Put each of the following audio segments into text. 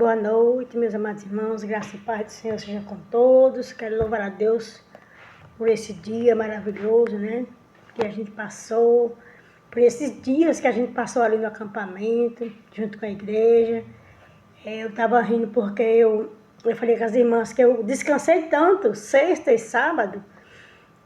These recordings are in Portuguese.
Boa noite, meus amados irmãos, graça e paz do Senhor seja com todos. Quero louvar a Deus por esse dia maravilhoso, né? Que a gente passou, por esses dias que a gente passou ali no acampamento, junto com a igreja. Eu estava rindo porque eu falei com as irmãs que eu descansei tanto, sexta e sábado,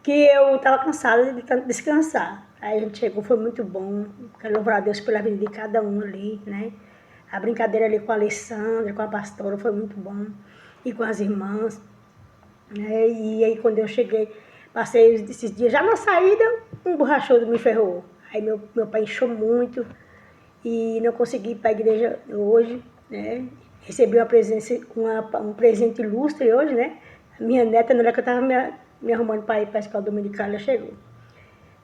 que eu estava cansada de tanto descansar. Aí a gente chegou, foi muito bom. Quero louvar a Deus pela vida de cada um ali, né? A brincadeira ali com a Alessandra, com a pastora, foi muito bom. E com as irmãs. Né? E aí quando eu cheguei, passei esses dias, já na saída, um borrachudo me ferrou. Aí meu pai inchou muito e não consegui ir para a igreja hoje, né? Recebi um presente ilustre hoje, né? A minha neta, na hora que eu estava me arrumando para ir para a escola dominical, ela chegou.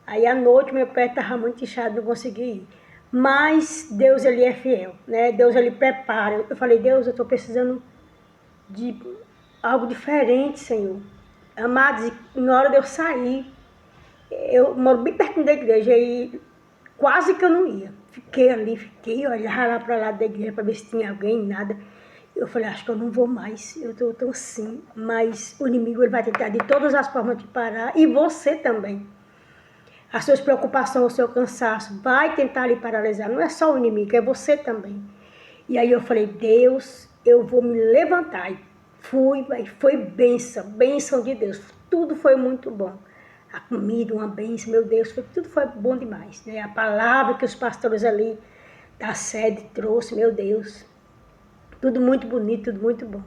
Aí à noite meu pé estava muito inchado, não consegui ir. Mas Deus, Ele é fiel, né? Deus, Ele prepara. Eu falei, Deus, eu estou precisando de algo diferente, Senhor. Amados, na hora de eu sair, eu moro bem perto da igreja e quase que eu não ia. Fiquei ali, olhava lá para lá da igreja para ver se tinha alguém, nada. Eu falei, acho que eu não vou mais, eu estou tão assim. Mas o inimigo, ele vai tentar de todas as formas te parar, e você também. As suas preocupações, o seu cansaço, vai tentar lhe paralisar. Não é só o inimigo, é você também. E aí eu falei, Deus, eu vou me levantar. E fui, foi bênção de Deus. Tudo foi muito bom. A comida, uma bênção, meu Deus, tudo foi bom demais. Né? A palavra que os pastores ali da sede trouxe, meu Deus. Tudo muito bonito, tudo muito bom.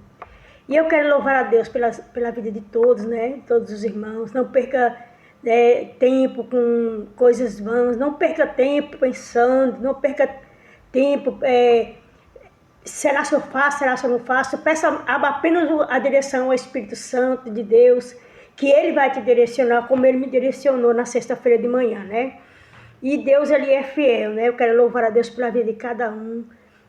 E eu quero louvar a Deus pela vida de todos, né? Todos os irmãos. Não perca tempo com coisas vãs, não perca tempo pensando, não perca tempo, será se eu faço, será se eu não faço. Peça apenas a direção ao Espírito Santo de Deus, que Ele vai te direcionar, como Ele me direcionou na sexta-feira de manhã, né? E Deus, Ele é fiel, né? Eu quero louvar a Deus pela vida de cada um.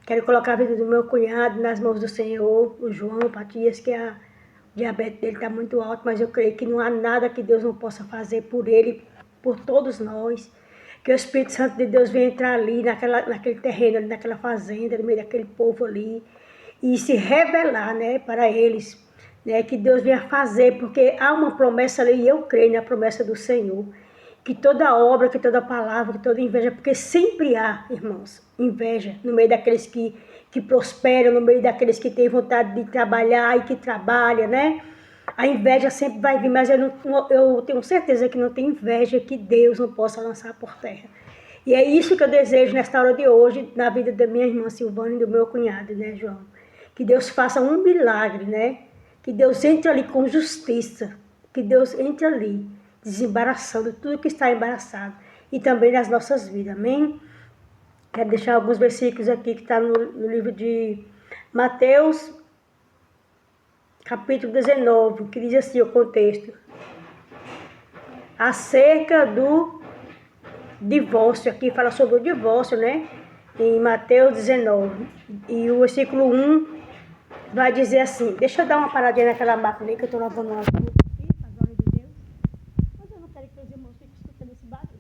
Quero colocar a vida do meu cunhado nas mãos do Senhor, o João Patias, que o diabetes dele está muito alto, mas eu creio que não há nada que Deus não possa fazer por ele, por todos nós. Que o Espírito Santo de Deus venha entrar ali, naquele terreno, naquela fazenda, no meio daquele povo ali, e se revelar, né, para eles, né, que Deus venha fazer, porque há uma promessa ali, e eu creio na promessa do Senhor, que toda obra, que toda palavra, que toda inveja, porque sempre há, irmãos, inveja no meio daqueles que prosperam, no meio daqueles que têm vontade de trabalhar e que trabalham, né? A inveja sempre vai vir, mas eu tenho certeza que não tem inveja que Deus não possa lançar por terra. E é isso que eu desejo nesta hora de hoje, na vida da minha irmã Silvana e do meu cunhado, né, João? Que Deus faça um milagre, né? Que Deus entre ali com justiça, que Deus entre ali, desembaraçando tudo que está embaraçado, e também nas nossas vidas, amém? Quero deixar alguns versículos aqui que está no livro de Mateus, capítulo 19, que diz assim o contexto. Acerca do divórcio, aqui fala sobre o divórcio, né? Em Mateus 19. E o versículo 1 vai dizer assim, deixa eu dar uma paradinha naquela máquina ali que eu estou lavando uma roupa aqui, para a glória de Deus. Mas eu não quero que os irmãos fiquem escutando esse barulho.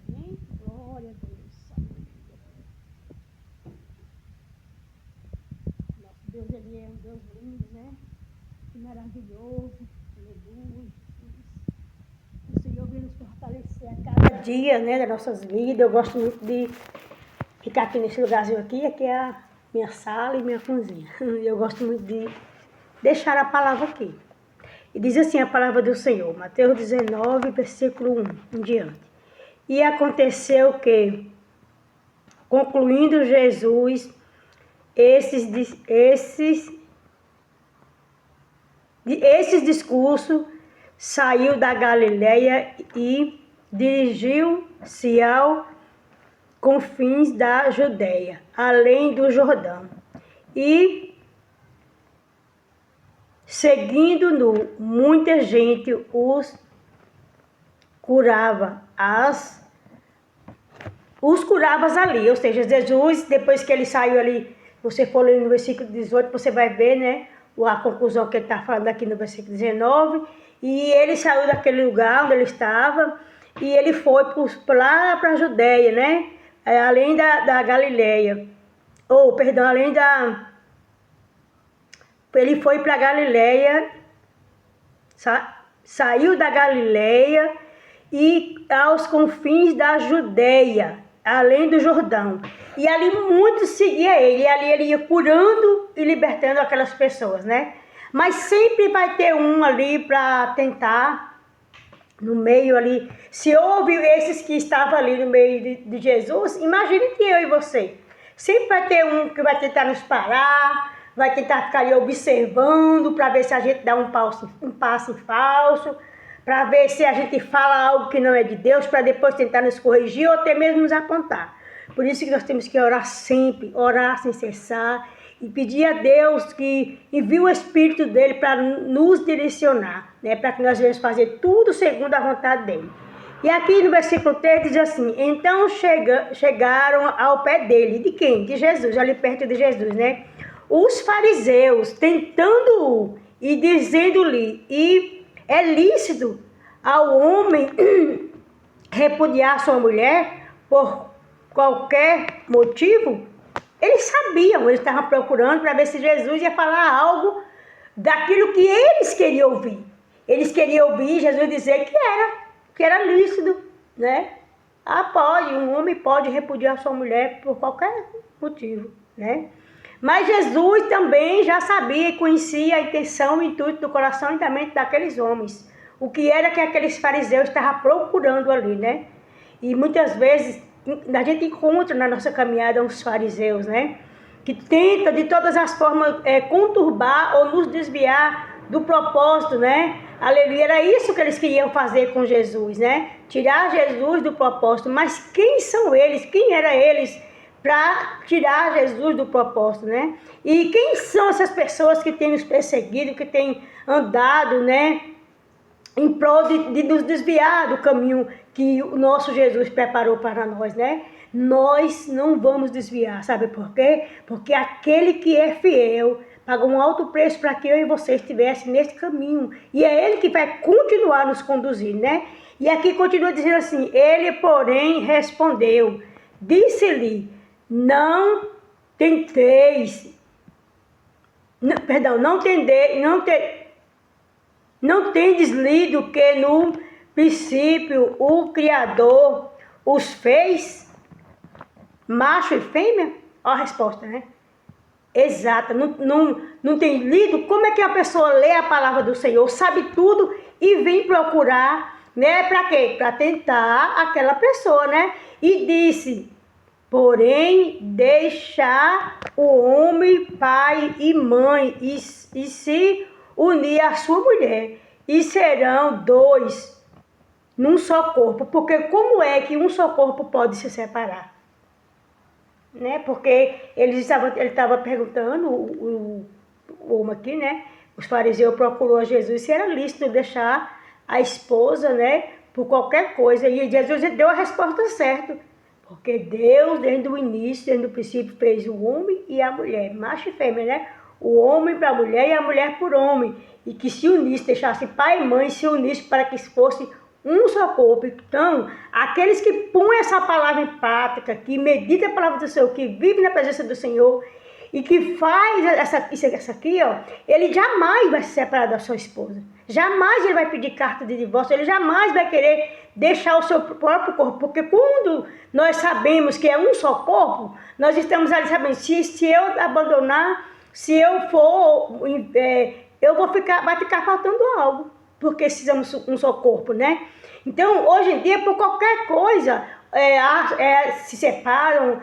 Amém? Glória a Deus. Nosso Deus, Ele é um Deus lindo, né? Que maravilhoso. Aleluia. O Senhor vem nos fortalecer a cada dia, né, das nossas vidas. Eu gosto muito de ficar aqui nesse lugarzinho aqui. Aqui é a minha sala e minha cozinha. Eu gosto muito de deixar a palavra aqui. E diz assim a palavra do Senhor, Mateus 19, versículo 1 em diante. E aconteceu que, concluindo Jesus esses discursos, saiu da Galileia e dirigiu-se ao confins da Judeia, além do Jordão. E, seguindo-no, muita gente os curava ali. Ou seja, Jesus, depois que ele saiu ali, você for ler no versículo 18, você vai ver, né, a conclusão que ele está falando aqui no versículo 19. E ele saiu daquele lugar onde ele estava e ele foi lá para a Judeia, né? Além da Galileia. Além ele foi para Galileia, saiu da Galileia e aos confins da Judeia, além do Jordão. E ali muitos seguiam ele, e ali ele ia curando e libertando aquelas pessoas, né? Mas sempre vai ter um ali para tentar, no meio ali. Se houve esses que estavam ali no meio de Jesus, imagine que eu e você. Sempre vai ter um que vai tentar nos parar, vai tentar ficar ali observando para ver se a gente dá um passo falso, para ver se a gente fala algo que não é de Deus, para depois tentar nos corrigir ou até mesmo nos apontar. Por isso que nós temos que orar sempre, orar sem cessar e pedir a Deus que envie o Espírito dele para nos direcionar, né? Para que nós venhamos fazer tudo segundo a vontade dele. E aqui no versículo 3 diz assim: então chegaram ao pé dele. De quem? De Jesus, ali perto de Jesus, né? Os fariseus, tentando-o e dizendo-lhe: e é lícito ao homem repudiar sua mulher por qualquer motivo? Eles sabiam, eles estavam procurando para ver se Jesus ia falar algo daquilo que eles queriam ouvir. Eles queriam ouvir Jesus dizer que era lícito, né? Um homem pode repudiar sua mulher por qualquer motivo, né? Mas Jesus também já sabia e conhecia a intenção e o intuito do coração e da mente daqueles homens. O que era que aqueles fariseus estavam procurando ali, né? E muitas vezes a gente encontra na nossa caminhada uns fariseus, né? Que tentam de todas as formas conturbar ou nos desviar do propósito, né? Aleluia, era isso que eles queriam fazer com Jesus, né? Tirar Jesus do propósito. Mas quem são eles? Quem eram eles para tirar Jesus do propósito, né? E quem são essas pessoas que têm nos perseguido, que têm andado, né? Em prol de nos desviar do caminho que o nosso Jesus preparou para nós, né? Nós não vamos desviar, sabe por quê? Porque aquele que é fiel pagou um alto preço para que eu e você estivessem nesse caminho. E é Ele que vai continuar nos conduzir, né? E aqui continua dizendo assim: ele, porém, respondeu, disse-lhe, não tendes lido que no princípio o Criador os fez macho e fêmea? Olha a resposta, né? Exata, não tem lido? Como é que a pessoa lê a palavra do Senhor, sabe tudo e vem procurar, né? Para quê? Para tentar aquela pessoa, né? E disse, porém, deixar o homem, pai e mãe e se unir à sua mulher, e serão dois num só corpo. Porque como é que um só corpo pode se separar? Né? Porque ele estava perguntando, o homem aqui, né? Os fariseus procurou a Jesus se era lícito deixar a esposa, né? Por qualquer coisa. E Jesus deu a resposta certa. Porque Deus, desde o início, desde o princípio, fez o homem e a mulher, macho e fêmea, né? O homem para a mulher e a mulher por homem. E que se unisse, deixasse pai e mãe se unisse para que fosse um só corpo. Então, aqueles que põem essa palavra em prática, que medita a palavra do Senhor, que vive na presença do Senhor e que faz essa aqui, ó, ele jamais vai se separar da sua esposa. Jamais ele vai pedir carta de divórcio, ele jamais vai querer deixar o seu próprio corpo, porque quando nós sabemos que é um só corpo, nós estamos ali sabendo, se eu abandonar, se eu for, vai ficar faltando algo, porque precisamos um só corpo, né? Então, hoje em dia, por qualquer coisa, se separam,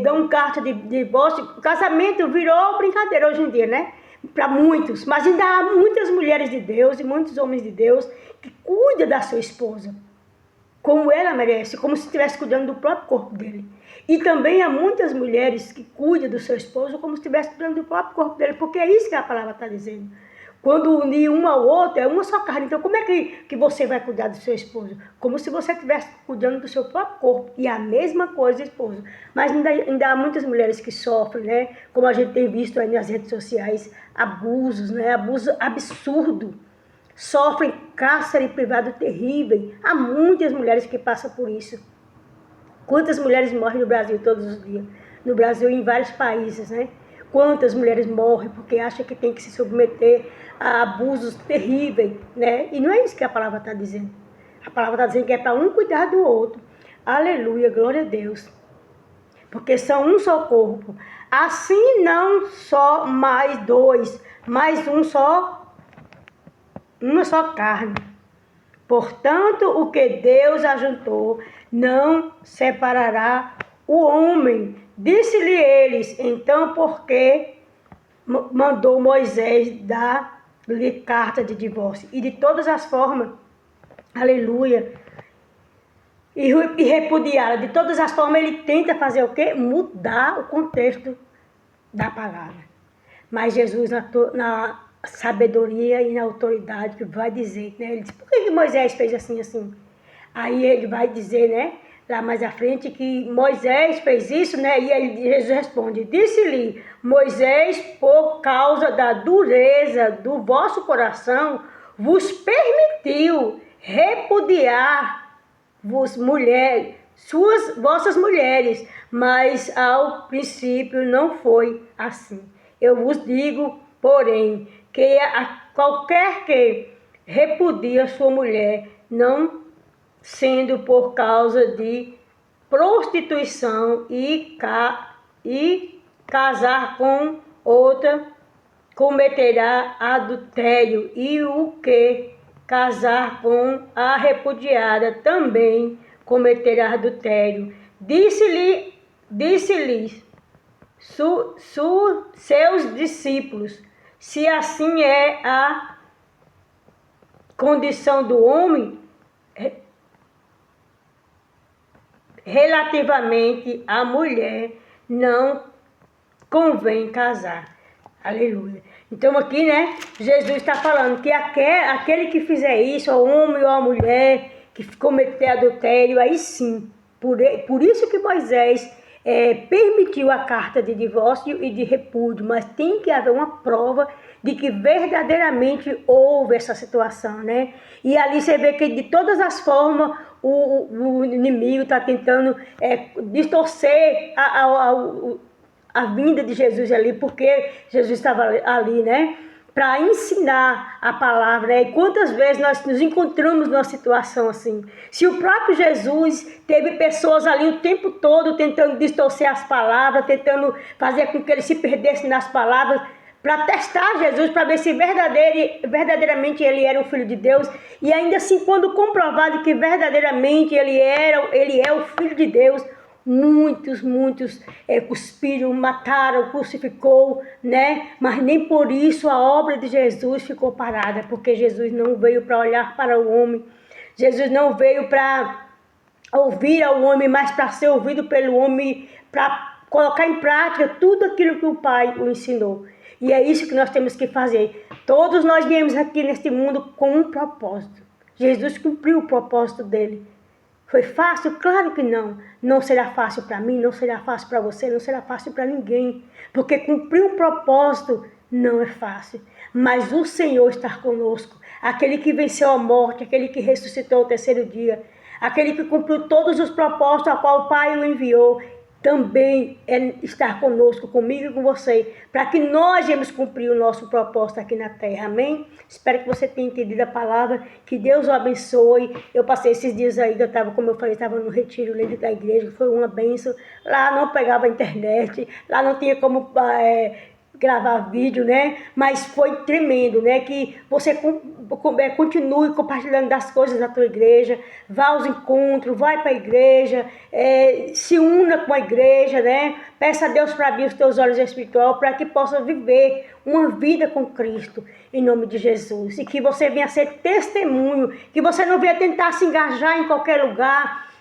dão carta de divórcio. O casamento virou brincadeira hoje em dia, né? Para muitos, mas ainda há muitas mulheres de Deus e muitos homens de Deus que cuidam da sua esposa como ela merece, como se estivesse cuidando do próprio corpo dele. E também há muitas mulheres que cuidam do seu esposo como se estivesse cuidando do próprio corpo dele, porque é isso que a palavra está dizendo. Quando unir um ao outro, é uma só carne. Então, como é que você vai cuidar do seu esposo? Como se você estivesse cuidando do seu próprio corpo. E a mesma coisa, esposo. Mas ainda há muitas mulheres que sofrem, né? Como a gente tem visto aí nas redes sociais, abusos, né? Abuso absurdo. Sofrem cárcere privado terrível. Há muitas mulheres que passam por isso. Quantas mulheres morrem no Brasil todos os dias? No Brasil e em vários países, né? Quantas mulheres morrem porque acham que tem que se submeter a abusos terríveis, né? E não é isso que a palavra está dizendo. A palavra está dizendo que é para um cuidar do outro. Aleluia, glória a Deus. Porque são um só corpo. Assim não só mais dois, mas uma só carne. Portanto, o que Deus ajuntou, não separará o homem. Disse-lhe eles, então, porque mandou Moisés dar-lhe carta de divórcio. E de todas as formas, aleluia, e repudiá-la. De todas as formas, ele tenta fazer o quê? Mudar o contexto da palavra. Mas Jesus, na sabedoria e na autoridade, que vai dizer, né? Ele diz, por que Moisés fez assim, assim? Aí ele vai dizer, né? Lá mais à frente, que Moisés fez isso, né? E aí Jesus responde, disse-lhe, Moisés, por causa da dureza do vosso coração, vos permitiu repudiar-vos mulheres, vossas mulheres, mas ao princípio não foi assim. Eu vos digo, porém, que qualquer que repudia sua mulher, não sendo por causa de prostituição e casar com outra, cometerá adultério, e o que casar com a repudiada também cometerá adultério. Disse-lhe seus discípulos, se assim é a condição do homem, relativamente à mulher, não convém casar. Aleluia. Então aqui, né, Jesus está falando que aquele que fizer isso, o homem ou a mulher, que cometer adultério, aí sim. Por isso que Moisés permitiu a carta de divórcio e de repúdio, mas tem que haver uma prova de que verdadeiramente houve essa situação, né? E ali você vê que de todas as formas o inimigo está tentando distorcer a vinda de Jesus ali, porque Jesus estava ali, né? Para ensinar a palavra, né? E quantas vezes nós nos encontramos numa situação assim? Se o próprio Jesus teve pessoas ali o tempo todo tentando distorcer as palavras, tentando fazer com que ele se perdesse nas palavras, para testar Jesus, para ver se verdadeiramente ele era o Filho de Deus. E ainda assim, quando comprovado que verdadeiramente ele é o Filho de Deus, muitos cuspiram, mataram, crucificou, né? Mas nem por isso a obra de Jesus ficou parada, porque Jesus não veio para olhar para o homem, Jesus não veio para ouvir ao homem, mas para ser ouvido pelo homem, para colocar em prática tudo aquilo que o Pai o ensinou. E é isso que nós temos que fazer. Todos nós viemos aqui neste mundo com um propósito. Jesus cumpriu o propósito dele. Foi fácil? Claro que não. Não será fácil para mim, não será fácil para você, não será fácil para ninguém. Porque cumprir um propósito não é fácil. Mas o Senhor está conosco. Aquele que venceu a morte, aquele que ressuscitou ao terceiro dia, aquele que cumpriu todos os propósitos a qual o Pai o enviou, também estar conosco, comigo e com você, para que nós venhamos cumprir o nosso propósito aqui na terra, amém? Espero que você tenha entendido a palavra, que Deus o abençoe. Eu passei esses dias aí, que eu estava, como eu falei, estava no retiro dentro da igreja, foi uma bênção. Lá não pegava internet, lá não tinha como gravar vídeo, né? Mas foi tremendo, né? Que você continue compartilhando das coisas da tua igreja, vá aos encontros, vai para a igreja, se una com a igreja, né? Peça a Deus para abrir os teus olhos espirituais, para que possa viver uma vida com Cristo, em nome de Jesus. E que você venha ser testemunho, que você não venha tentar se engajar em qualquer lugar,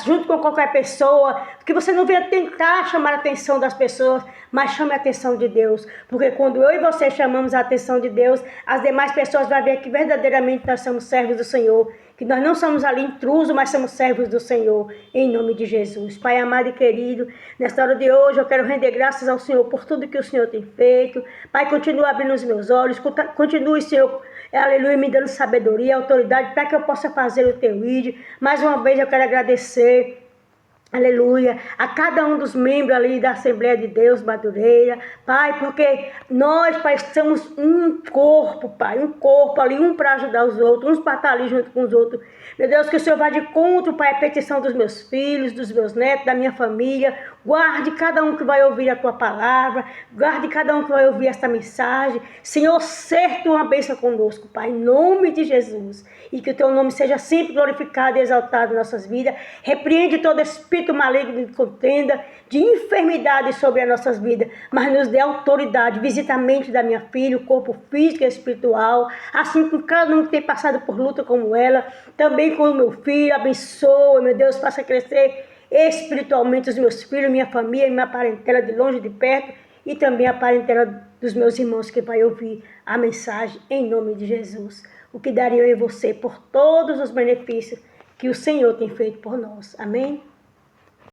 junto com qualquer pessoa, que você não venha tentar chamar a atenção das pessoas, mas chame a atenção de Deus, porque quando eu e você chamamos a atenção de Deus, as demais pessoas vão ver que verdadeiramente nós somos servos do Senhor, que nós não somos ali intrusos, mas somos servos do Senhor, em nome de Jesus. Pai amado e querido, nesta hora de hoje eu quero render graças ao Senhor por tudo que o Senhor tem feito. Pai, continua abrindo os meus olhos, continue, Senhor, aleluia, me dando sabedoria, autoridade, para que eu possa fazer o teu vídeo. Mais uma vez eu quero agradecer Aleluia, a cada um dos membros ali da Assembleia de Deus, Madureira, Pai, porque nós, Pai, somos um corpo, Pai, um corpo ali, um para ajudar os outros, uns para estar ali junto com os outros. Meu Deus, que o Senhor vá de encontro, Pai, a petição dos meus filhos, dos meus netos, da minha família. Guarde cada um que vai ouvir a Tua palavra, guarde cada um que vai ouvir esta mensagem. Senhor, ser Tua bênção conosco, Pai, em nome de Jesus. E que o Teu nome seja sempre glorificado e exaltado em nossas vidas. Repreende todo espírito maligno de contenda, de enfermidade sobre as nossas vidas, mas nos dê autoridade, visita a mente da minha filha, o corpo físico e espiritual, assim como cada um que tem passado por luta como ela, também com o meu filho, abençoa, meu Deus, faça crescer espiritualmente os meus filhos, minha família, minha parentela de longe e de perto, e também a parentela dos meus irmãos que vai ouvir a mensagem em nome de Jesus. O que daria eu e você por todos os benefícios que o Senhor tem feito por nós. Amém?